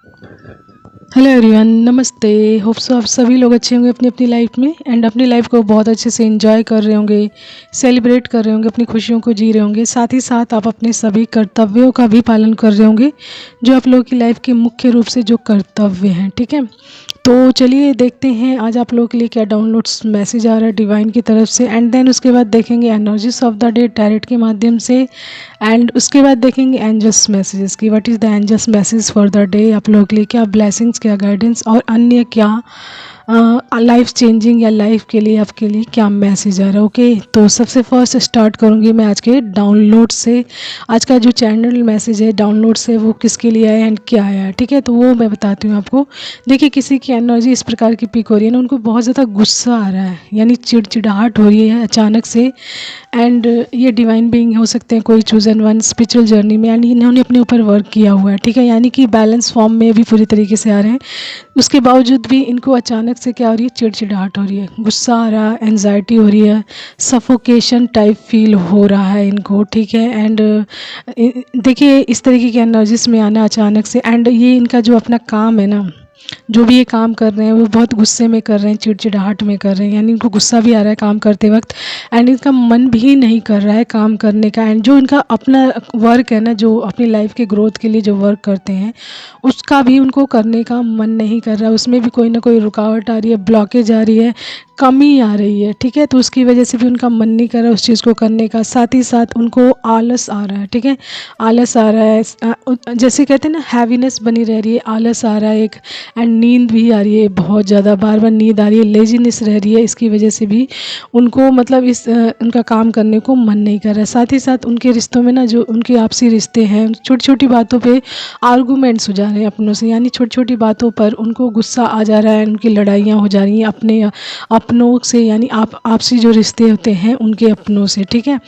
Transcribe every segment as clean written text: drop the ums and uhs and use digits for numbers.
Hello everyone, नमस्ते। Hope so आप सभी लोग अच्छे होंगे अपनी अपनी लाइफ में एंड अपनी लाइफ को बहुत अच्छे से एंजॉय कर रहे होंगे, सेलिब्रेट कर रहे होंगे, अपनी खुशियों को जी रहे होंगे। साथ ही साथ आप अपने सभी कर्तव्यों का भी पालन कर रहे होंगे, जो आप लोगों की लाइफ के मुख्य रूप से जो कर्तव्य हैं। ठीक है, तो चलिए देखते हैं आज आप लोगों के लिए क्या डाउनलोड्स मैसेज आ रहा है डिवाइन की तरफ से। एंड देन उसके बाद देखेंगे energies of the day tarot के माध्यम से। एंड उसके बाद देखेंगे एंजल्स मैसेजेस की, what is the angels message for the day. आप लोगों के लिए क्या ब्लेसिंग्स, क्या गाइडेंस और अन्य क्या लाइफ चेंजिंग या लाइफ के लिए आपके लिए क्या मैसेज आ रहा है। ओके, तो सबसे फर्स्ट स्टार्ट करूँगी मैं आज के डाउनलोड से। आज का जो चैनल मैसेज है डाउनलोड से वो किसके लिए आया एंड क्या आया है, ठीक है, तो वो मैं बताती हूँ आपको। देखिए, किसी की एनर्जी इस प्रकार की पिक हो रही है ना, उनको बहुत ज़्यादा गुस्सा आ रहा है, यानी चिड़चिड़ाहट हो रही है अचानक से। एंड ये डिवाइन बीइंग हो सकते हैं, कोई चूजन वन स्पिरिचुअल जर्नी में, यानी इन्होंने अपने ऊपर वर्क किया हुआ है। ठीक है, यानी कि बैलेंस फॉर्म में भी पूरी तरीके से आ रहे हैं। उसके बावजूद भी इनको अचानक से क्या हो रही है, चिड़चिड़ाहट हो रही है, गुस्सा आ रहा है, एनजाइटी हो रही है, सफोकेशन टाइप फील हो रहा है इनको। ठीक है, एंड देखिए इस तरीके की एनर्जीज में आना अचानक से। एंड ये इनका जो अपना काम है ना, जो भी ये काम कर रहे हैं वो बहुत गुस्से में कर रहे हैं, चिड़चिड़ाहट में कर रहे हैं, यानी इनको गुस्सा भी आ रहा है काम करते वक्त। एंड इनका मन भी नहीं कर रहा है काम करने का। एंड जो इनका अपना वर्क है ना, जो अपनी लाइफ के ग्रोथ के लिए जो वर्क करते हैं, उसका भी उनको करने का मन नहीं कर रहा है। उसमें भी कोई ना कोई रुकावट आ रही है, ब्लॉकेज आ रही है, कमी आ रही है। ठीक है, तो उसकी वजह से भी उनका मन नहीं कर रहा है उस चीज़ को करने का। साथ ही साथ उनको आलस आ रहा है। ठीक है, आलस आ रहा है, जैसे कहते हैं ना, हैवीनेस बनी रह रही है, आलस आ रहा है एक। एंड नींद भी आ रही है, बहुत ज़्यादा बार बार नींद आ रही है, लेजीनेस रह रही है। इसकी वजह से भी उनको मतलब उनका काम करने को मन नहीं कर रहा है। साथ ही साथ उनके रिश्तों में ना, जो उनके आपसी रिश्ते हैं, छोटी छोटी बातों पे आर्गूमेंट्स हो जा रहे हैं अपनों से, यानी छोटी छोटी बातों पर उनको गुस्सा आ जा रहा है, उनकी लड़ाइयाँ हो जा रही हैं अपने अपनों से, यानी आपसी जो रिश्ते होते हैं उनके अपनों से। ठीक है,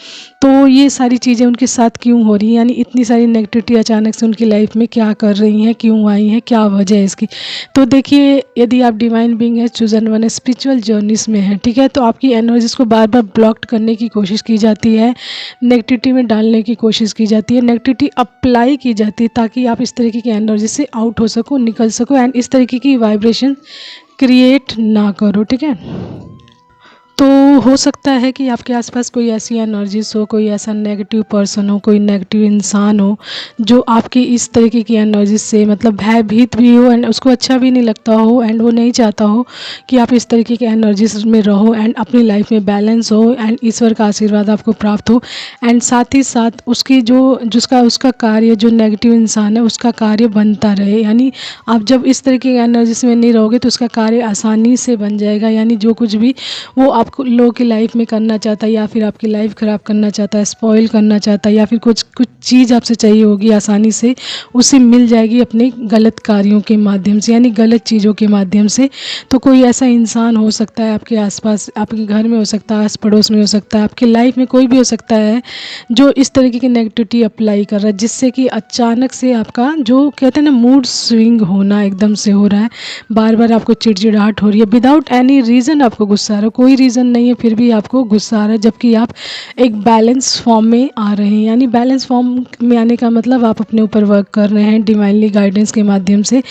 तो ये सारी चीज़ें उनके साथ क्यों हो रही हैं, यानी इतनी सारी नेगेटिविटी अचानक से उनकी लाइफ में क्या कर रही हैं, क्यों आई हैं, क्या वजह है इसकी। तो देखिए, यदि आप डिवाइन बीइंग है, चूजन वन है, स्पिरिचुअल जर्नीस में है, ठीक है, तो आपकी एनर्जीज को बार बार ब्लॉक करने की कोशिश की जाती है, नेगेटिविटी में डालने की कोशिश की जाती है, नेगेटिविटी अप्लाई की जाती है, ताकि आप इस तरीके की एनर्जी से आउट हो सको, निकल सको एंड इस तरीके की वाइब्रेशन क्रिएट ना करो। ठीक है, तो हो सकता है कि आपके आसपास कोई ऐसी एनर्जीज हो, कोई ऐसा नेगेटिव पर्सन हो, कोई नेगेटिव इंसान हो, जो आपकी इस तरीके की एनर्जीज से मतलब भयभीत भी हो एंड उसको अच्छा भी नहीं लगता हो, एंड वो नहीं चाहता हो कि आप इस तरीके की एनर्जीज में रहो एंड अपनी लाइफ में बैलेंस हो एंड ईश्वर का आशीर्वाद आपको प्राप्त हो। एंड साथ ही साथ उसकी जिसका उसका कार्य, जो नेगेटिव इंसान है उसका कार्य बनता रहे, यानी आप जब इस तरीके की एनर्जीज में नहीं रहोगे तो उसका कार्य आसानी से बन जाएगा। यानी जो कुछ भी वो आप लोगों की लाइफ में करना चाहता है, या फिर आपकी लाइफ ख़राब करना चाहता है, स्पॉइल करना चाहता है, या फिर कुछ कुछ चीज़ आपसे चाहिए होगी, आसानी से उसे मिल जाएगी अपने गलत कार्यों के माध्यम से, यानी गलत चीज़ों के माध्यम से। तो कोई ऐसा इंसान हो सकता है आपके आसपास, आपके घर में हो सकता है, आस पड़ोस में हो सकता है, आपकी लाइफ में कोई भी हो सकता है, जो इस तरीके की नेगेटिविटी अप्लाई कर रहा है, जिससे कि अचानक से आपका जो कहते हैं ना, मूड स्विंग होना एकदम से हो रहा है, बार बार आपको चिड़चिड़ाहट हो रही है, विदाउट एनी रीज़न आपको गुस्सा आ रहा है, कोई रीज़न नहीं है फिर भी आपको गुस्सा आ रहा है, जबकि आप एक बैलेंस फॉर्म में आ रहे हैं। यानी बैलेंस फॉर्म में आने का मतलब आप अपने ऊपर वर्क कर रहे हैं डिवाइनली गाइडेंस के माध्यम से।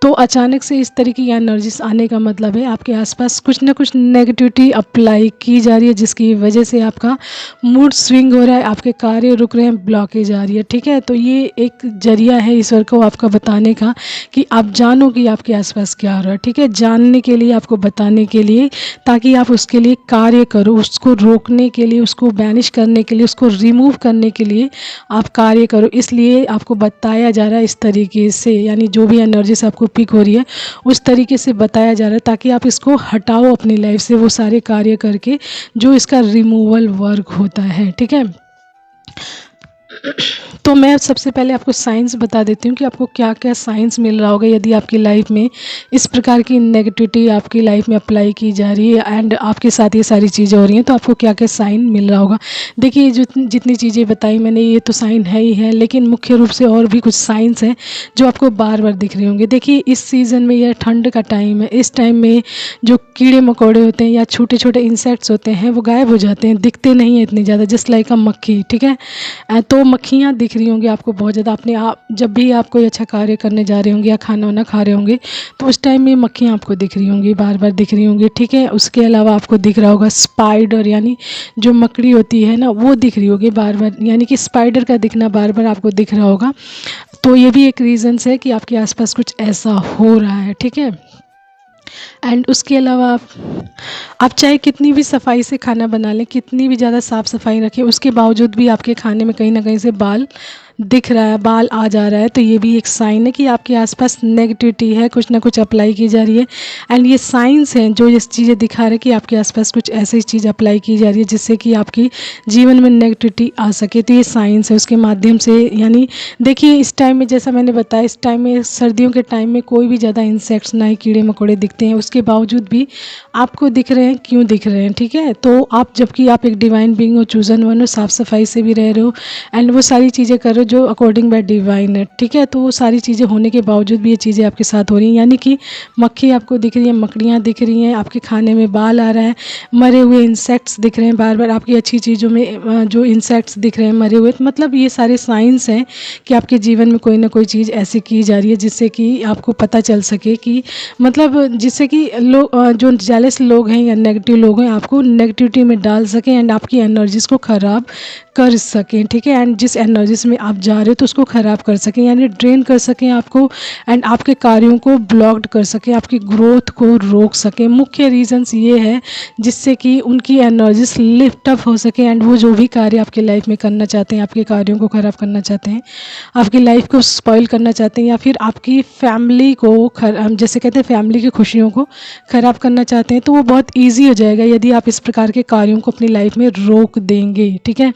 तो अचानक से इस तरीके की एनर्जीज आने का मतलब है आपके आसपास कुछ ना कुछ नेगेटिविटी अप्लाई की जा रही है, जिसकी वजह से आपका मूड स्विंग हो रहा है, आपके कार्य रुक रहे हैं, ब्लॉकेज आ रही है। ठीक है, तो ये एक जरिया है ईश्वर को आपका बताने का कि आप जानो कि आपके आसपास क्या हो रहा है। ठीक है, जानने के लिए, आपको बताने के लिए, ताकि आप उसके लिए कार्य करो, उसको रोकने के लिए, उसको बैनिश करने के लिए, उसको रिमूव करने के लिए आप कार्य करो। इसलिए आपको बताया जा रहा है इस तरीके से, यानी जो भी एनर्जी से आपको पिक हो रही है उस तरीके से बताया जा रहा है, ताकि आप इसको हटाओ अपनी लाइफ से, वो सारे कार्य करके जो इसका रिमूवल वर्क होता है। ठीक है, तो मैं सबसे पहले आपको साइंस बता देती हूँ कि आपको क्या क्या साइंस मिल रहा होगा यदि आपकी लाइफ में इस प्रकार की नेगेटिविटी आपकी लाइफ में अप्लाई की जा रही है एंड आपके साथ ये सारी चीज़ें हो रही हैं, तो आपको क्या क्या साइन मिल रहा होगा। देखिए, जितनी चीज़ें बताई मैंने ये तो साइन है ही है, लेकिन मुख्य रूप से और भी कुछ साइंस हैं जो आपको बार बार दिख रहे होंगे। देखिए, इस सीज़न में यह ठंड का टाइम है, इस टाइम में जो कीड़े मकोड़े होते हैं या छोटे छोटे इंसेक्ट्स होते हैं वो गायब हो जाते हैं, दिखते नहीं हैं इतने ज़्यादा, जस्ट लाइक अ मक्खी। ठीक है, तो मक्खियाँ दिख रही होंगी आपको बहुत ज़्यादा, अपने आप जब भी आप कोई अच्छा कार्य करने जा रहे होंगे या खाना वाना खा रहे होंगे तो उस टाइम में मक्खियाँ आपको दिख रही होंगी, बार बार दिख रही होंगी, ठीक है। उसके अलावा आपको दिख रहा होगा स्पाइडर, यानी जो मकड़ी होती है ना, वो दिख रही होगी बार बार, यानी कि स्पाइडर का दिखना बार बार आपको दिख रहा होगा। तो ये भी एक रीज़न्स है कि आपके आसपास कुछ ऐसा हो रहा है, ठीक है। एंड उसके अलावा आप चाहे कितनी भी सफाई से खाना बना लें, कितनी भी ज़्यादा साफ़ सफाई रखें, उसके बावजूद भी आपके खाने में कहीं ना कहीं से बाल दिख रहा है, बाल आ जा रहा है, तो ये भी एक साइन है कि आपके आसपास नेगेटिविटी है, कुछ ना कुछ अप्लाई की जा रही है। एंड ये साइंस हैं जो ये चीज़ें दिखा रहे हैं कि आपके आसपास कुछ ऐसी चीज़ अप्लाई की जा रही है जिससे कि आपकी जीवन में नेगेटिविटी आ सके। तो ये साइंस है, उसके माध्यम से, यानी देखिए इस टाइम में जैसा मैंने बताया, इस टाइम में सर्दियों के टाइम में कोई भी ज़्यादा इंसेक्ट्स ना ही कीड़े मकोड़े दिखते हैं, उसके बावजूद भी आपको दिख रहे हैं, क्यों दिख रहे हैं, ठीक है। तो आप, जबकि आप एक डिवाइन बीइंग हो, चूजन वन हो, साफ़ सफाई से भी रह रहे हो एंड वो सारी चीज़ें कर रहे हो जो अकॉर्डिंग बाय डिवाइन है, ठीक है। तो वो सारी चीज़ें होने के बावजूद भी ये चीज़ें आपके साथ हो रही हैं, यानी कि मक्खी आपको दिख रही है, मकड़ियाँ दिख रही हैं, आपके खाने में बाल आ रहा है, मरे हुए इंसेक्ट्स दिख रहे हैं बार बार, आपकी अच्छी चीज़ों में जो इंसेक्ट्स दिख रहे हैं मरे हुए, मतलब ये सारे साइंस हैं कि आपके जीवन में कोई ना कोई चीज़ ऐसी की जा रही है जिससे कि आपको पता चल सके कि, मतलब जिससे कि लोग जो जेलस लोग हैं या नेगेटिव लोग हैं आपको नेगेटिविटी में डाल सकें एंड आपकी एनर्जीज़ को ख़राब कर सकें, ठीक है। एंड जिस एनर्जीज़ में आप जा रहे हो तो उसको ख़राब कर सकें, यानी ड्रेन कर सकें आपको, एंड आपके कार्यों को ब्लॉक्ड कर सकें, आपकी ग्रोथ को रोक सकें। मुख्य रीजंस ये है जिससे कि उनकी एनर्जीज लिफ्ट अप हो सके एंड वो जो भी कार्य आपकी लाइफ में करना चाहते हैं, आपके कार्यों को ख़राब करना चाहते हैं, आपकी लाइफ को स्पॉइल करना चाहते हैं, या फिर आपकी फैमिली को जैसे कहते हैं फैमिली की खुशियों को ख़राब करना चाहते हैं, तो वो बहुत ईजी हो जाएगा यदि आप इस प्रकार के कार्यों को अपनी लाइफ में रोक देंगे, ठीक है।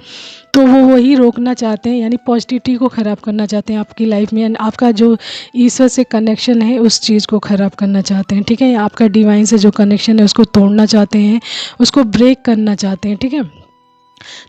तो वो वही रोकना चाहते हैं, यानी पॉजिटिविटी को ख़राब करना चाहते हैं आपकी लाइफ में, एंड आपका जो ईश्वर से कनेक्शन है उस चीज़ को ख़राब करना चाहते हैं, ठीक है। आपका डिवाइन से जो कनेक्शन है उसको तोड़ना चाहते हैं, उसको ब्रेक करना चाहते हैं, ठीक है।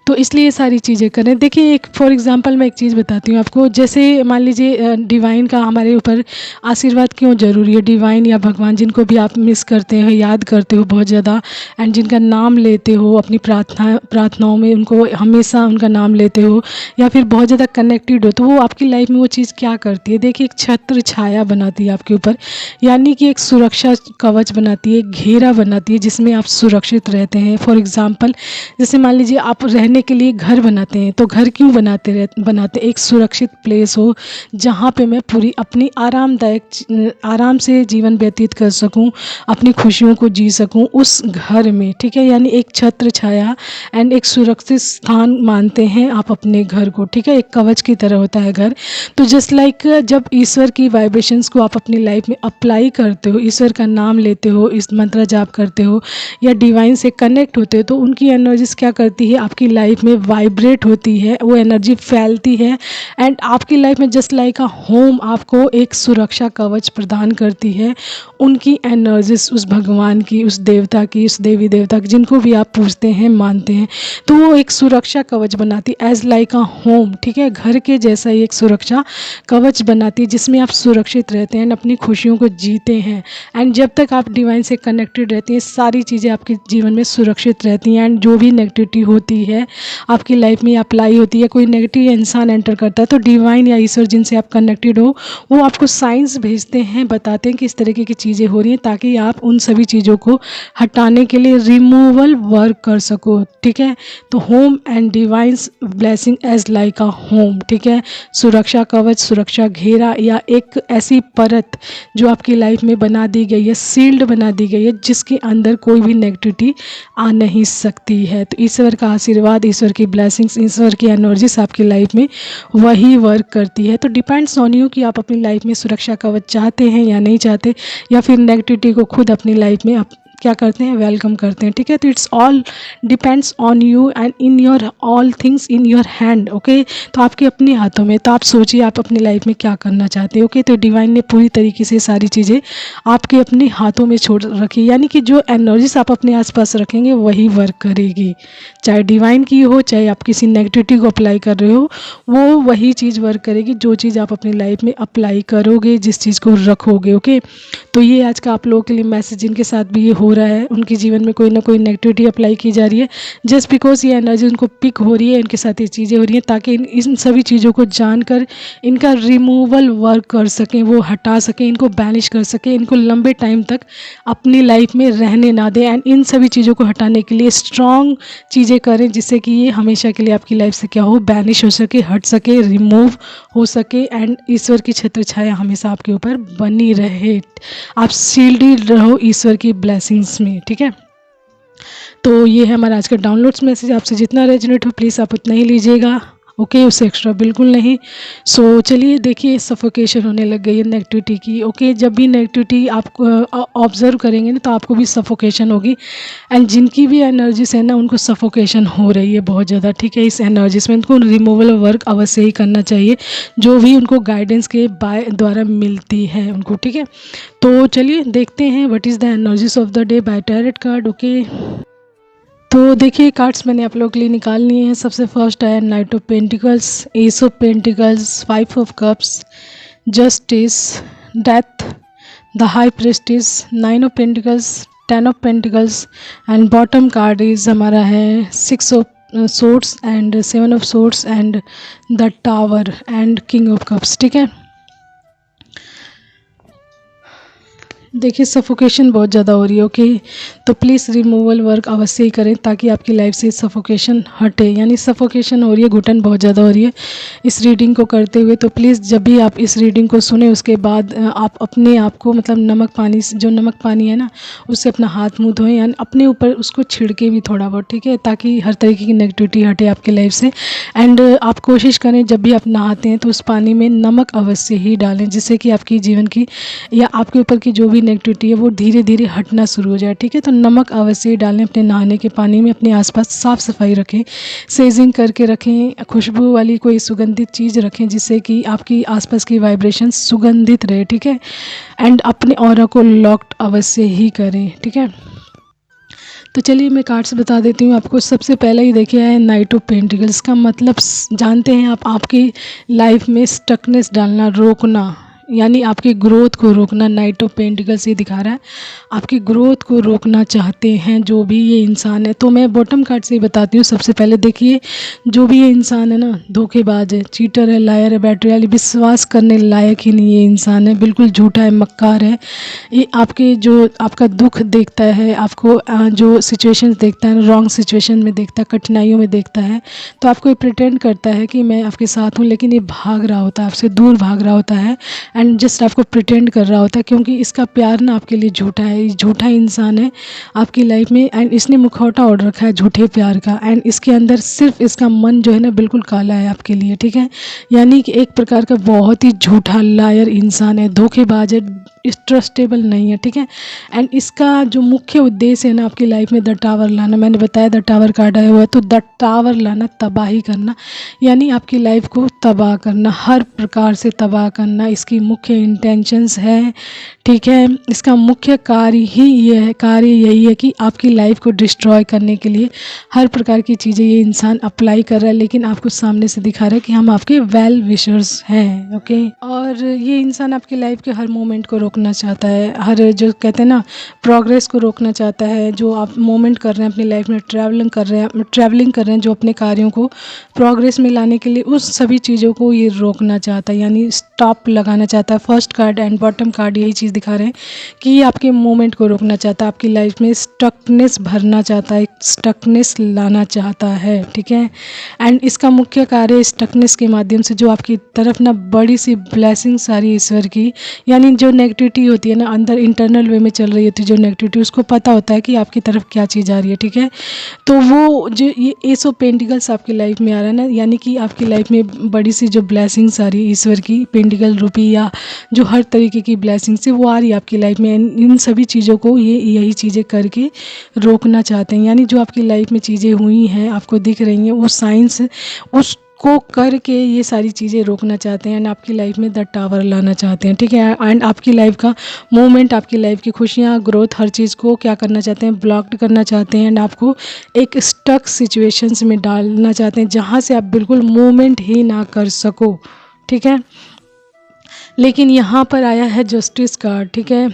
तो इसलिए ये सारी चीज़ें करें। देखिए एक फॉर एग्जांपल मैं एक चीज़ बताती हूँ आपको, जैसे मान लीजिए डिवाइन का हमारे ऊपर आशीर्वाद क्यों ज़रूरी है, डिवाइन या भगवान जिनको भी आप मिस करते हो, याद करते हो बहुत ज़्यादा, एंड जिनका नाम लेते हो अपनी प्रार्थनाओं में, उनको हमेशा उनका नाम लेते हो या फिर बहुत ज़्यादा कनेक्टेड हो, तो वो आपकी लाइफ में वो चीज़ क्या करती है, देखिए एक छत्र छाया बनाती है आपके ऊपर, यानी कि एक सुरक्षा कवच बनाती है, एक घेरा बनाती है जिसमें आप सुरक्षित रहते हैं। फॉर एग्ज़ाम्पल जैसे मान लीजिए आप रहने के लिए घर बनाते हैं, तो घर क्यों बनाते एक सुरक्षित प्लेस हो जहाँ पे मैं पूरी अपनी आराम से जीवन व्यतीत कर सकूं, अपनी खुशियों को जी सकूं उस घर में, ठीक है। यानी एक छत्र छाया एंड एक सुरक्षित स्थान मानते हैं आप अपने घर को, ठीक है। एक कवच की तरह होता है घर। तो जस्ट लाइक जब ईश्वर की वाइब्रेशंस को आप अपनी लाइफ में अप्लाई करते हो, ईश्वर का नाम लेते हो, इस मंत्र जाप करते हो या डिवाइन से कनेक्ट होते हो, तो उनकी एनर्जीज क्या करती है, आपकी लाइफ में वाइब्रेट होती है, वो एनर्जी फैलती है एंड आपकी लाइफ में जस्ट लाइक अ होम आपको एक सुरक्षा कवच प्रदान करती है। उनकी एनर्जीज, उस भगवान की, उस देवता की, उस देवी देवता की, जिनको भी आप पूजते हैं मानते हैं, तो वो एक सुरक्षा कवच बनाती है एज लाइक अ होम, ठीक है। घर के जैसा ही एक सुरक्षा कवच बनाती है जिसमें आप सुरक्षित रहते हैं, अपनी खुशियों को जीते हैं। एंड जब तक आप डिवाइन से कनेक्टेड रहती हैं, सारी चीज़ें आपके जीवन में सुरक्षित रहती हैं। एंड जो भी नेगेटिविटी होती है आपकी लाइफ में अप्लाई होती है, कोई नेगेटिव इंसान एंटर करता है, तो डिवाइन या ईश्वर जिनसे आप कनेक्टेड हो वो आपको साइंस भेजते हैं, बताते हैं कि इस तरीके की चीज़ें हो रही हैं, ताकि आप उन सभी चीज़ों को हटाने के लिए रिमूवल वर्क कर सको, ठीक है। तो home and divine's blessing as like a home, ठीक है। सुरक्षा कवच, सुरक्षा घेरा या एक ऐसी परत जो आपकी लाइफ में बना दी गई है, सील्ड बना दी गई है, जिसके अंदर कोई भी नेगेटिविटी आ नहीं सकती है। तो ईश्वर का आशीर्वाद, ईश्वर की ब्लेसिंग्स, ईश्वर की एनर्जीज आपकी लाइफ में वही वर्क करती है। तो डिपेंड्स ऑन यू कि आप अपनी लाइफ में सुरक्षा कवच चाहते हैं या नहीं चाहते, या फिर नेगेटिविटी को खुद अपनी लाइफ में क्या करते हैं, वेलकम करते हैं, ठीक है। तो it's all depends on you and in your all things in your hand, okay. तो आपके अपने हाथों में, तो आप सोचिए आप अपनी लाइफ में क्या करना चाहते हैं, ओके। तो डिवाइन ने पूरी तरीके से सारी चीज़ें आपके अपने हाथों में छोड़ रखी, यानी कि जो एनर्जीज आप अपने आसपास रखेंगे वही वर्क करेगी, चाहे डिवाइन की हो, चाहे आप किसी नेगेटिविटी को अप्लाई कर रहे हो, वो वही चीज़ वर्क करेगी जो चीज़ आप अपनी लाइफ में अप्लाई करोगे, जिस चीज़ को रखोगे, ओके। तो ये आज का आप लोगों के लिए मैसेज, जिनके साथ भी ये हो हो रहा है, उनके जीवन में कोई ना कोई नेगेटिविटी अप्लाई की जा रही है, जस्ट बिकॉज ये एनर्जी उनको पिक हो रही है, इनके साथ ये चीज़ें हो रही हैं, ताकि इन सभी चीज़ों को जानकर इनका रिमूवल वर्क कर सकें, वो हटा सकें, इनको बैनिश कर सकें, इनको लंबे टाइम तक अपनी लाइफ में रहने ना दें। एंड इन सभी चीज़ों को हटाने के लिए स्ट्रॉन्ग चीज़ें करें, जिससे कि ये हमेशा के लिए आपकी लाइफ से क्या हो, बैनिश हो सके, हट सके, रिमूव हो सके। एंड ईश्वर की छत्र छाया हमेशा आपके ऊपर बनी रहे, आप शील्डेड रहो ईश्वर की ब्लेसिंग्स में। ठीक है, तो ये है हमारा आज का डाउनलोड्स मैसेज। आपसे जितना रेजोनेट हो प्लीज़ आप उतना ही लीजिएगा, ओके, उससे एक्स्ट्रा बिल्कुल नहीं। सो चलिए देखिए, सफोकेशन होने लग गई है नेगेटिविटी की। ओके, जब भी नेगेटिविटी आप ऑब्जर्व करेंगे ना तो आपको भी सफोकेशन होगी। एंड जिनकी भी एनर्जीज है ना उनको सफोकेशन हो रही है बहुत ज़्यादा। ठीक है, इस एनर्जीज में उनको रिमूवल वर्क अवश्य ही करना चाहिए, जो भी उनको गाइडेंस के द्वारा मिलती है उनको। ठीक है, तो चलिए देखते हैं what is the energies of the day by tarot card. Okay, तो देखिए कार्ड्स मैंने आप लोगों के लिए निकाल लिए हैं। सबसे फर्स्ट है night of pentacles, S of pentacles, 5 of cups, justice, death, the high prestige, 9 of pentacles, 10 of pentacles and bottom card is हमारा है 6 of swords and 7 of swords and the tower and king of cups. ठीक है, देखिए suffocation बहुत ज़्यादा हो रही है। ओके, तो प्लीज़ रिमूवल वर्क अवश्य ही करें ताकि आपकी लाइफ से सफोकेशन हटे। यानी सफोकेशन हो रही है, घुटन बहुत ज़्यादा हो रही है इस रीडिंग को करते हुए। तो प्लीज़ जब भी आप इस रीडिंग को सुने उसके बाद आप अपने आप को मतलब नमक पानी, जो नमक पानी है ना उससे अपना हाथ मुँह धोएं, यानी अपने ऊपर उसको छिड़के भी थोड़ा बहुत। ठीक है, ताकि हर तरीके की नेगेटिविटी हटे आपकी लाइफ से। एंड आप कोशिश करें जब भी आप नहाते हैं तो उस पानी में नमक अवश्य ही डालें, जिससे कि आपकी जीवन की या आपके ऊपर की जो भी नेगेटिविटी है वो धीरे धीरे हटना शुरू हो जाए। ठीक है, तो नमक अवश्य डालें अपने नहाने के पानी में, अपने आसपास साफ़ सफाई रखें, सेजिंग करके रखें, खुशबू वाली कोई सुगंधित चीज़ रखें जिससे कि आपकी आसपास की वाइब्रेशन सुगंधित रहे। ठीक है, एंड अपने ऑरा को लॉक्ड अवश्य ही करें। ठीक है, तो चलिए मैं कार्ड्स बता देती हूँ आपको। सबसे पहले ही देखिए है नाइट ऑफ पेंटिकल्स का मतलब जानते हैं आप, आपकी लाइफ में स्टकनेस डालना, रोकना, यानी आपकी ग्रोथ को रोकना। नाइट ऑफ पेंटिकल्स ये दिखा रहा है आपकी ग्रोथ को रोकना चाहते हैं जो भी ये इंसान है। तो मैं बॉटम कार्ड से ही बताती हूँ। सबसे पहले देखिए, जो भी ये इंसान है ना धोखेबाज है, चीटर है, लायर है, बैटरी वाली, विश्वास करने लायक ही नहीं ये इंसान है, बिल्कुल झूठा है, मक्कार है। ये आपके जो आपका दुख देखता है, आपको जो सिचुएशंस देखता है, रॉन्ग सिचुएशन में देखता है, कठिनाइयों में देखता है, तो आपको ये प्रिटेंड करता है कि मैं आपके साथ हूँ, लेकिन ये भाग रहा होता है, आपसे दूर भाग रहा होता है एंड जस्ट आपको प्रिटेंड कर रहा होता है, क्योंकि इसका प्यार ना आपके लिए झूठा है। ये झूठा इंसान है आपकी लाइफ में एंड इसने मुखौटा ओढ़ रखा है झूठे प्यार का। एंड इसके अंदर सिर्फ इसका मन जो है ना बिल्कुल काला है आपके लिए। ठीक है, यानी कि एक प्रकार का बहुत ही झूठा लायर इंसान है, धोखेबाज है, ट्रस्टेबल नहीं है। ठीक है, एंड इसका जो मुख्य उद्देश्य है ना आपकी लाइफ में द टावर लाना, मैंने बताया द टावर कार्ड आया हुआ है, तो द टावर लाना, तबाही करना, यानी आपकी लाइफ को तबाह करना, हर प्रकार से तबाह करना इसकी मुख्य इंटेंशंस है। ठीक है, इसका मुख्य कार्य यही है कि आपकी लाइफ को डिस्ट्रॉय करने के लिए हर प्रकार की चीज़ें ये इंसान अप्लाई कर रहा है, लेकिन आपको सामने से दिखा रहा है कि हम आपके वेल विशर्स हैं। ओके, और ये इंसान आपकी लाइफ के हर मोमेंट को रोकना चाहता है, हर जो कहते हैं ना प्रोग्रेस को रोकना चाहता है। जो आप मोमेंट कर रहे हैं अपनी लाइफ में, ट्रैवलिंग कर रहे हैं जो अपने कार्यों को प्रोग्रेस में लाने के लिए, उस सभी चीज़ों को ये रोकना चाहता है, यानी स्टॉप लगाना चाहता है। First card and bottom card यही चीज़ दिखा रहे हैं कि ये आपके मोमेंट को रोकना चाहता है, आपकी लाइफ में स्टकनेस भरना चाहता है, स्टकनेस लाना चाहता है। ठीक है, एंड इसका मुख्य कार्य स्टकनेस के माध्यम से जो आपकी तरफ ना बड़ी सी ब्लेसिंग सारी ईश्वर की, यानी जो नेगेटिविटी होती है ना अंदर इंटरनल वे में चल रही होती है जो नेगेटिविटी, उसको पता होता है कि आपकी तरफ क्या चीज़ आ रही है। ठीक है, तो वो जो ये एस ऑफ पेंटिकल्स आपकी लाइफ में आ रहा है ना, यानी कि आपकी लाइफ में बड़ी सी जो ब्लेसिंग्स आ रही है ईश्वर की, पेंटिकल रूपी या जो हर तरीके की ब्लेसिंग्स है वो आ रही है आपकी लाइफ में। इन सभी चीज़ों को ये यही चीज़ें करके रोकना चाहते हैं, यानी जो आपकी लाइफ में चीज़ें हुई हैं आपको दिख रही हैं वो साइंस उसको करके ये सारी चीज़ें रोकना चाहते हैं एंड आपकी लाइफ में द टावर लाना चाहते हैं। ठीक है, एंड आपकी लाइफ का मूवमेंट, आपकी लाइफ की खुशियाँ, ग्रोथ, हर चीज़ को क्या करना चाहते हैं, ब्लॉक्ड करना चाहते हैं एंड आपको एक स्टक सिचुएशंस में डालना चाहते हैं जहाँ से आप बिल्कुल मूवमेंट ही ना कर सको। ठीक है, लेकिन यहाँ पर आया है जस्टिस कार्ड। ठीक है,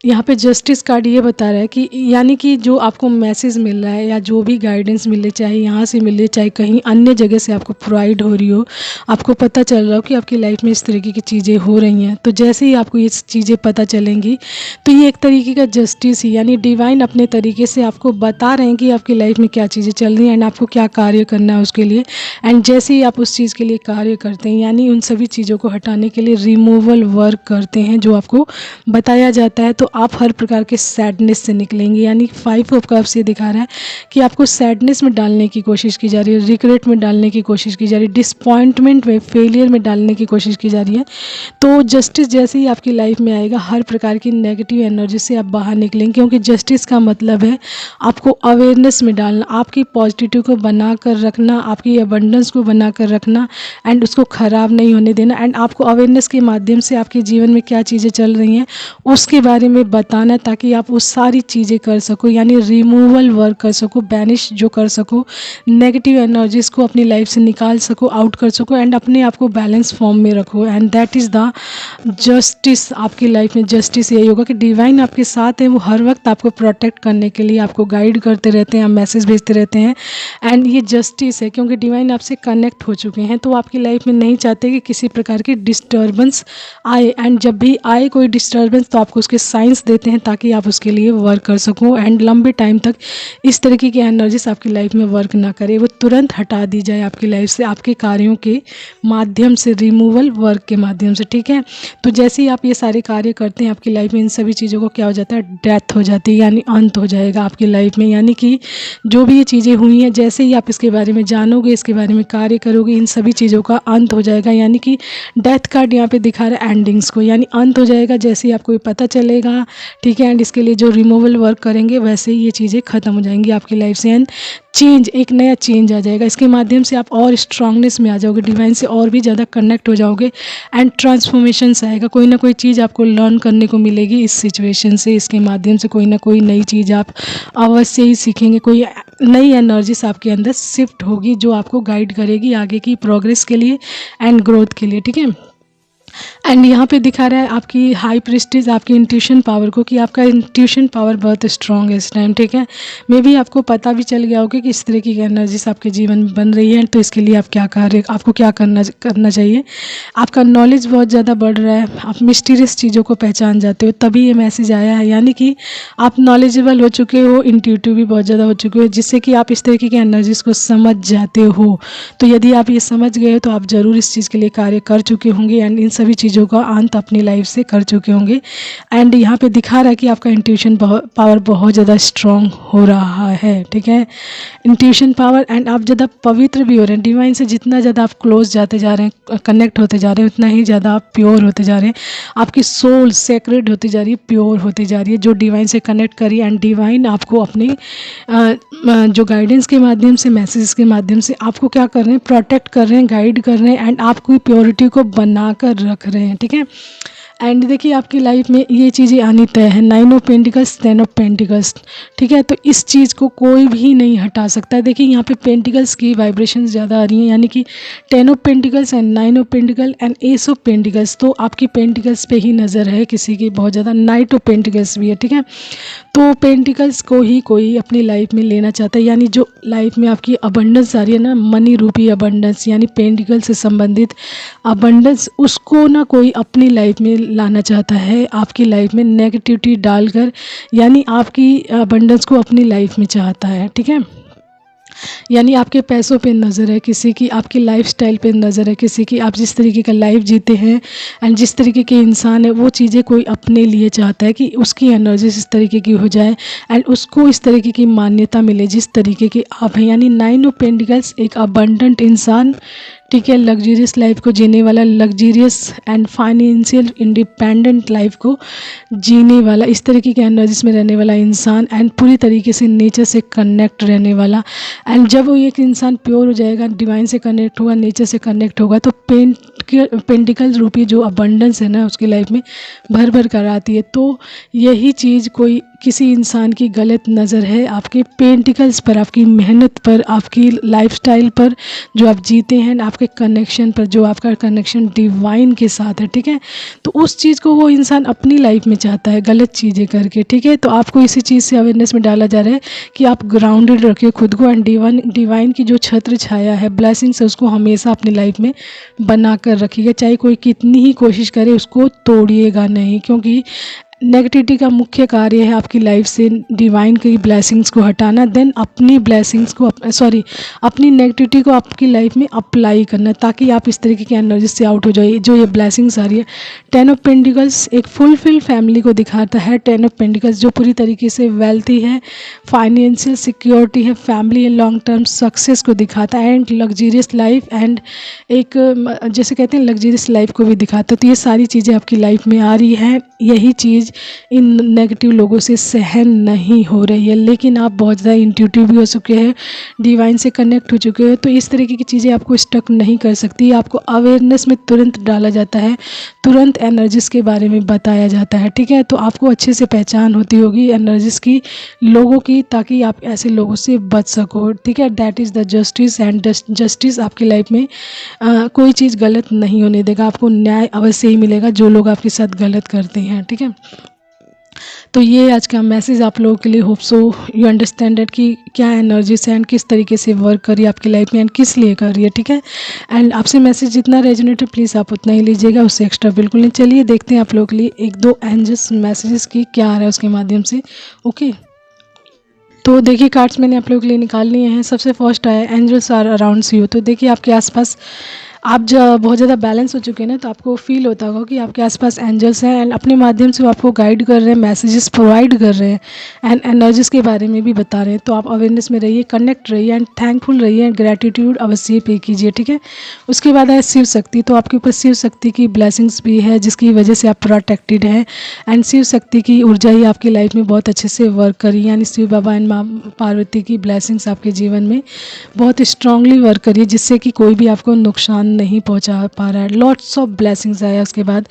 यहाँ पे जस्टिस कार्ड ये बता रहा है कि यानी कि जो आपको मैसेज मिल रहा है या जो भी गाइडेंस मिल रही, चाहे यहाँ से मिल रही, चाहे कहीं अन्य जगह से आपको प्रोवाइड हो रही हो, आपको पता चल रहा हो कि आपकी लाइफ में इस तरीके की चीज़ें हो रही हैं, तो जैसे ही आपको ये चीज़ें पता चलेंगी तो ये एक तरीके का जस्टिस ही, यानी डिवाइन अपने तरीके से आपको बता रहे हैं कि आपकी लाइफ में क्या चीज़ें चल रही हैं एंड आपको क्या कार्य करना है उसके लिए। एंड जैसे ही आप उस चीज़ के लिए कार्य करते हैं, यानी उन सभी चीज़ों को हटाने के लिए रिमूवल वर्क करते हैं जो आपको बताया जाता है, तो आप हर प्रकार के सैडनेस से निकलेंगे। यानी 5 ऑफ कप्स ये दिखा रहा है कि आपको सैडनेस में डालने की कोशिश की जा रही है, रिग्रेट में डालने की कोशिश की जा रही है, डिसअपॉइंटमेंट में, फेलियर में डालने की कोशिश की जा रही है। तो जस्टिस जैसे ही आपकी लाइफ में आएगा, हर प्रकार की नेगेटिव एनर्जी से आप बाहर निकलेंगे, क्योंकि जस्टिस का मतलब है आपको अवेयरनेस में डालना, आपकी पॉजिटिविटी को बना कर रखना, आपकी अबंडेंस को बना कर रखना एंड उसको ख़राब नहीं होने देना। एंड आपको अवेयरनेस के माध्यम से आपके जीवन में क्या चीज़ें चल रही हैं उसके बारे में बताना, ताकि आप वो सारी चीज़ें कर सको, यानी रिमूवल वर्क कर सको, बैनिश जो कर सको, नेगेटिव एनर्जीज़ को अपनी लाइफ से निकाल सको, आउट कर सको एंड अपने आप को बैलेंस फॉर्म में रखो। And that is the justice. आपकी लाइफ में जस्टिस यही होगा कि डिवाइन आपके साथ है, वो हर वक्त आपको प्रोटेक्ट करने के लिए आपको गाइड करते रहते हैं, मैसेज भेजते रहते हैं। एंड ये जस्टिस है क्योंकि डिवाइन आपसे कनेक्ट हो चुके हैं, तो आपकी लाइफ में नहीं चाहते कि किसी प्रकार की डिस्टर्बेंस आए। एंड जब भी आए कोई डिस्टर्बेंस तो आपको उसके साइंस देते हैं ताकि आप उसके लिए वर्क कर सको एंड लंबे टाइम तक इस तरीके की एनर्जीज आपकी लाइफ में वर्क ना करे, वो तुरंत हटा दी जाए आपकी लाइफ से, आपके कार्यों के माध्यम से, रिमूवल वर्क के माध्यम से। ठीक है, तो जैसे ही आप ये सारे कार्य करते हैं आपकी लाइफ में इन सभी चीज़ों को क्या हो जाता है, डेथ हो जाती है, यानी अंत हो जाएगा आपकी लाइफ में। यानी कि जो भी ये चीज़ें हुई हैं, जैसे ही आप इसके बारे में जानोगे, इसके बारे में कार्य करोगे, इन सभी चीज़ों का अंत हो जाएगा। यानी कि डेथ कार्ड यहाँ पे दिखा रहा है एंडिंग्स को, यानी अंत हो जाएगा जैसे ही आपको ये पता चलेगा। ठीक है, एंड इसके लिए जो रिमूवल वर्क करेंगे वैसे ही ये चीज़ें ख़त्म हो जाएंगी आपकी लाइफ से एंड चेंज, एक नया चेंज आ जाएगा। इसके माध्यम से आप और स्ट्रांगनेस में आ जाओगे, डिवाइन से और भी ज़्यादा कनेक्ट हो जाओगे एंड ट्रांसफॉर्मेशंस आएगा। कोई ना कोई चीज़ आपको लर्न करने को मिलेगी इस सिचुएशन से, इसके माध्यम से कोई ना कोई नई चीज़ आप अवश्य ही सीखेंगे, कोई नई एनर्जीज आपके अंदर शिफ्ट होगी जो आपको गाइड करेगी आगे की प्रोग्रेस के लिए एंड ग्रोथ के लिए। ठीक है, एंड यहाँ पे दिखा रहा है आपकी हाई प्रिस्टिज, आपकी इंट्यूशन पावर को, कि आपका इंट्यूशन पावर बहुत स्ट्रॉन्ग है इस टाइम। ठीक है, मे भी आपको पता भी चल गया होगा कि इस तरीके की एनर्जीज आपके जीवन में बन रही है, तो इसके लिए आप क्या कार्य, आपको क्या करना चाहिए। आपका नॉलेज बहुत ज़्यादा बढ़ रहा है, आप मिस्टीरियस चीज़ों को पहचान जाते हो, तभी ये मैसेज आया है। यानी कि आप नॉलेजेबल हो चुके हो, इंट्यूटिव भी बहुत ज़्यादा हो चुके हो, जिससे कि आप इस तरीके की एनर्जीज को समझ जाते हो। तो यदि आप ये समझ गए हो तो आप ज़रूर इस चीज़ के लिए कार्य कर चुके होंगे एंड इन सभी चीज़ों का अंत अपनी लाइफ से कर चुके होंगे। एंड यहाँ पे दिखा रहा है कि आपका इंट्यूशन पावर बहुत ज़्यादा स्ट्रॉन्ग हो रहा है। ठीक है, इंट्यूशन पावर, एंड आप ज़्यादा पवित्र भी हो रहे हैं। डिवाइन से जितना ज़्यादा आप क्लोज जाते जा रहे हैं, कनेक्ट होते जा रहे हैं, उतना ही ज़्यादा आप प्योर होते जा रहे हैं। आपकी सोल सेक्रेड होती जा रही है, प्योर होती जा रही है, जो डिवाइन से कनेक्ट करी। एंड डिवाइन आपको अपनी जो गाइडेंस के माध्यम से, मैसेज के माध्यम से आपको क्या कर रहे हैं, प्रोटेक्ट कर रहे हैं, गाइड कर रहे हैं एंड आपकी प्योरिटी को बना कर रख रहे हैं। ठीक है, एंड देखिए आपकी लाइफ में ये चीज़ें आनी तय है, 9 ऑफ पेंटिकल्स, 10 ऑफ पेंटिकल्स। ठीक है, तो इस चीज़ को कोई भी नहीं हटा सकता है। देखिए यहाँ पे पेंटिकल्स की वाइब्रेशन ज़्यादा आ रही हैं, यानी कि 10 of pentacles and 9 of pentacle and S of pentacles. तो आपकी पेंटिकल्स पे ही नज़र है किसी की बहुत ज़्यादा, नाइट ऑफ पेंटिकल्स भी है। ठीक है, तो पेंटिकल्स को ही कोई अपनी लाइफ में लेना चाहता है, यानी जो लाइफ में आपकी अबंडेंस आ रही है ना, मनी रूपी अबंडेंस, यानी पेंटिकल से संबंधित अबंडेंस, उसको ना कोई अपनी लाइफ में लाना चाहता है, आपकी लाइफ में नेगेटिविटी डालकर, यानी आपकी अबंडेंस को अपनी लाइफ में चाहता है। ठीक है, यानी आपके पैसों पे नज़र है किसी की, आपकी लाइफस्टाइल पे नज़र है किसी की, आप जिस तरीके का लाइफ जीते हैं एंड जिस तरीके के इंसान है, वो चीज़ें कोई अपने लिए चाहता है कि उसकी एनर्जी इस तरीके की हो जाए एंड उसको इस तरीके की मान्यता मिले जिस तरीके के आप हैं। यानी 9 ऑफ पेंटिकल्स एक अबंडेंट इंसान, ठीक है, लग्जरियस लाइफ को जीने वाला, luxurious and financial independent life को जीने वाला, इस तरीके के एनर्जीज में रहने वाला इंसान एंड पूरी तरीके से नेचर से कनेक्ट रहने वाला। एंड जब वो एक इंसान प्योर हो जाएगा, डिवाइन से कनेक्ट होगा, नेचर से कनेक्ट होगा, तो पेंटिकल्स रूपी जो अबंडेंस है ना उसकी लाइफ में भर भर कर आती है। तो यही चीज़ कोई किसी इंसान की गलत नज़र है आपके पेंटिकल्स पर, आपकी मेहनत पर, आपकी लाइफस्टाइल पर, जो आप जीते हैं, आपके कनेक्शन पर, जो आपका कनेक्शन डिवाइन के साथ है, ठीक है। तो उस चीज़ को वो इंसान अपनी लाइफ में चाहता है गलत चीज़ें करके, ठीक है। तो आपको इसी चीज़ से अवेयरनेस में डाला जा रहा है कि आप ग्राउंडेड रखिए खुद को, एंड डिवाइन की जो छत्र छाया है, ब्लेसिंग्स है, उसको हमेशा अपनी लाइफ में बना कर रखिएगा। चाहे कोई कितनी ही कोशिश करे उसको तोड़िएगा नहीं, क्योंकि नेगेटिविटी का मुख्य कार्य है आपकी लाइफ से डिवाइन की ब्लेसिंग्स को हटाना, देन अपनी ब्लेसिंग्स को अपनी नेगेटिविटी को आपकी लाइफ में अप्लाई करना, ताकि आप इस तरीके की एनर्जी से आउट हो जाइए। जो ये ब्लेसिंग्स आ रही है, 10 ऑफ पेंटिकल्स एक फुलफिल फैमिली को दिखाता है। 10 ऑफ पेंटिकल्स जो पूरी तरीके से वेल्थी है, फाइनेंशियल सिक्योरिटी है, family and long term success को दिखाता है, एंड लग्जरियस लाइफ, एंड एक जैसे कहते हैं लग्जरियस लाइफ को भी दिखाता है। तो ये सारी चीज़ें आपकी लाइफ में आ रही है। यही चीज़ इन नेगेटिव लोगों से सहन नहीं हो रही है, लेकिन आप बहुत ज़्यादा इंट्यूटिव भी हो चुके हैं, डिवाइन से कनेक्ट हो चुके हो, तो इस तरीके की चीज़ें आपको स्टक नहीं कर सकती। आपको अवेयरनेस में तुरंत डाला जाता है, तुरंत एनर्जीज़ के बारे में बताया जाता है, ठीक है। तो आपको अच्छे से पहचान होती होगी एनर्जीज़ की, लोगों की, ताकि आप ऐसे लोगों से बच सको, ठीक है। That is the justice, and justice आपकी लाइफ में कोई चीज़ गलत नहीं होने देगा, आपको न्याय अवश्य ही मिलेगा जो लोग आपके साथ गलत करते हैं, ठीक है। तो ये आज का मैसेज आप लोगों के लिए, hope so you understand that कि क्या एनर्जी से एंड किस तरीके से वर्क कर रही है आपकी लाइफ में, एंड किस लिए कर रही है, ठीक है। एंड आपसे मैसेज जितना रेजोनेट है प्लीज़ आप उतना ही लीजिएगा, उससे एक्स्ट्रा बिल्कुल नहीं। चलिए देखते हैं आप लोगों के लिए एक दो एंजल्स मैसेजेस की क्या आ रहा है उसके माध्यम से, ओके। तो देखिए कार्ड्स मैंने आप लोगों के लिए निकाल लिए हैं। सबसे फर्स्ट आया एंजल्स आर अराउंड्स यू। तो देखिए आपके आसपास आप जब बहुत ज़्यादा बैलेंस हो चुके हैं ना, तो आपको फील होता होगा कि आपके आसपास एंजल्स हैं, एंड अपने माध्यम से वो आपको गाइड कर रहे हैं, मैसेजेस प्रोवाइड कर रहे हैं, एंड एनर्जीज़ के बारे में भी बता रहे हैं। तो आप अवेयरनेस में रहिए, कनेक्ट रहिए, एंड थैंकफुल रहिए, एंड ग्रैटिट्यूड अवश्य पे कीजिए, ठीक है। उसके बाद है शिव शक्ति। तो आपके ऊपर शिव शक्ति की ब्लेसिंग्स भी है, जिसकी वजह से आप प्रोटेक्टेड हैं, एंड शिव शक्ति की ऊर्जा ही आपकी लाइफ में बहुत अच्छे से वर्क करी, यानी शिव बाबा एंड माँ पार्वती की ब्लेसिंग्स आपके जीवन में बहुत स्ट्रांगली वर्क करी, जिससे कि कोई भी आपको नुकसान नहीं पहुंचा पा रहा है। लॉट्स ऑफ ब्लेसिंग्स आया उसके बाद।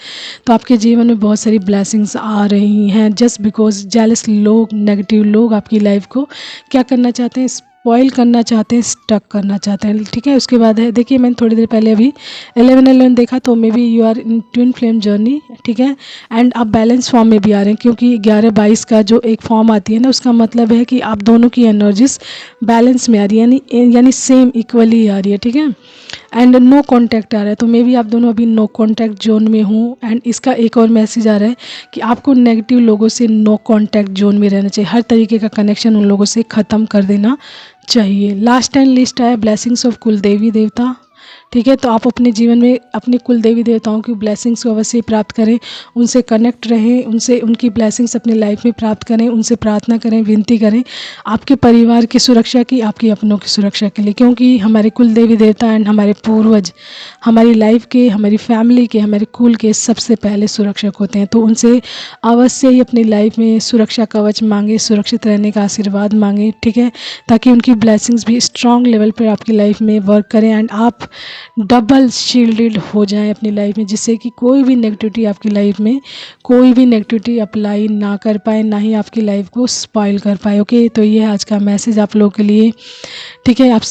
तो आपके जीवन में बहुत सारी ब्लेसिंग्स आ रही हैं, जस्ट बिकॉज जेलस लोग, नेगेटिव लोग आपकी लाइफ को क्या करना चाहते हैं, स्पॉइल करना चाहते हैं, स्टक करना चाहते हैं, ठीक है। उसके बाद है, देखिए मैंने थोड़ी देर पहले अभी 11 देखा, तो maybe you are in twin flame journey, ठीक है। एंड आप बैलेंस फॉर्म में भी आ रहे हैं, क्योंकि 11-22 का जो एक फॉर्म आती है ना, उसका मतलब है कि आप दोनों की एनर्जीज बैलेंस में आ रही है, यानी सेम इक्वली आ रही है, ठीक है। एंड नो कॉन्टैक्ट आ रहा है, तो मे बी आप दोनों अभी नो कॉन्टैक्ट जोन में हूँ। एंड इसका एक और मैसेज आ रहा है कि आपको नेगेटिव लोगों से नो कॉन्टैक्ट जोन में रहना चाहिए, हर तरीके का कनेक्शन उन लोगों से ख़त्म कर देना चाहिए। लास्ट एंड लिस्ट आया ब्लेसिंग्स ऑफ कुल देवी देवता, ठीक है। तो आप अपने जीवन में अपने कुल देवी देवताओं की ब्लेसिंग्स को अवश्य प्राप्त करें, उनसे कनेक्ट रहें, उनसे उनकी ब्लेसिंग्स अपनी लाइफ में प्राप्त करें, उनसे प्रार्थना करें, विनती करें आपके परिवार की सुरक्षा की, आपकी अपनों की सुरक्षा के लिए, क्योंकि हमारे कुल देवी देवता एंड हमारे पूर्वज हमारी लाइफ के, हमारी फैमिली के, हमारे कुल के सबसे पहले सुरक्षक होते हैं। तो उनसे अवश्य ही अपनी लाइफ में सुरक्षा कवच मांगे, सुरक्षित रहने का आशीर्वाद मांगे, ठीक है, ताकि उनकी ब्लेसिंग्स भी स्ट्रॉन्ग लेवल पर आपकी लाइफ में वर्क करें, एंड आप डबल शील्डेड हो जाएं अपनी लाइफ में, जिससे कि कोई भी नेगेटिविटी आपकी लाइफ में, कोई भी नेगेटिविटी अप्लाई ना कर पाए, ना ही आपकी लाइफ को स्पॉइल कर पाए, ओके। तो ये आज का मैसेज आप लोगों के लिए, ठीक है। आप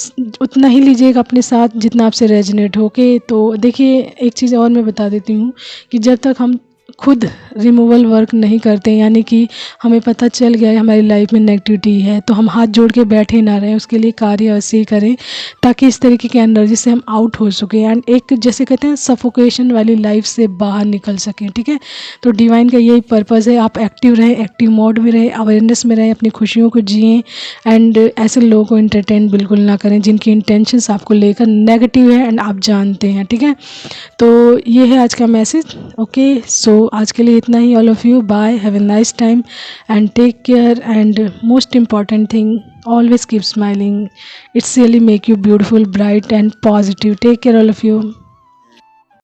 उतना ही लीजिएगा अपने साथ जितना आपसे रेजोनेट हो, ओके। तो देखिए एक चीज़ और मैं बता देती हूँ कि जब तक हम खुद रिमूवल वर्क नहीं करते, यानी कि हमें पता चल गया है हमारी लाइफ में नेगेटिविटी है, तो हम हाथ जोड़ के बैठे ना रहें, उसके लिए कार्य अवश्य ही करें, ताकि इस तरीके की एनर्जी से हम आउट हो सकें, एंड एक जैसे कहते हैं सफोकेशन वाली लाइफ से बाहर निकल सकें, ठीक है। तो डिवाइन का यही पर्पज़ है, आप एक्टिव रहें, एक्टिव मोड में रहें, अवेयरनेस में रहें, अपनी खुशियों को जिएँ, एंड ऐसे लोगों को इंटरटेन बिल्कुल ना करें जिनकी इंटेंशंस आपको लेकर नेगेटिव है एंड आप जानते हैं, ठीक है। तो ये है आज का मैसेज, ओके। सो आज के लिए इतना ही। All of you bye, have a nice time and take care, and most important thing, always keep smiling. It's really make you beautiful, bright and positive. Take care all of you.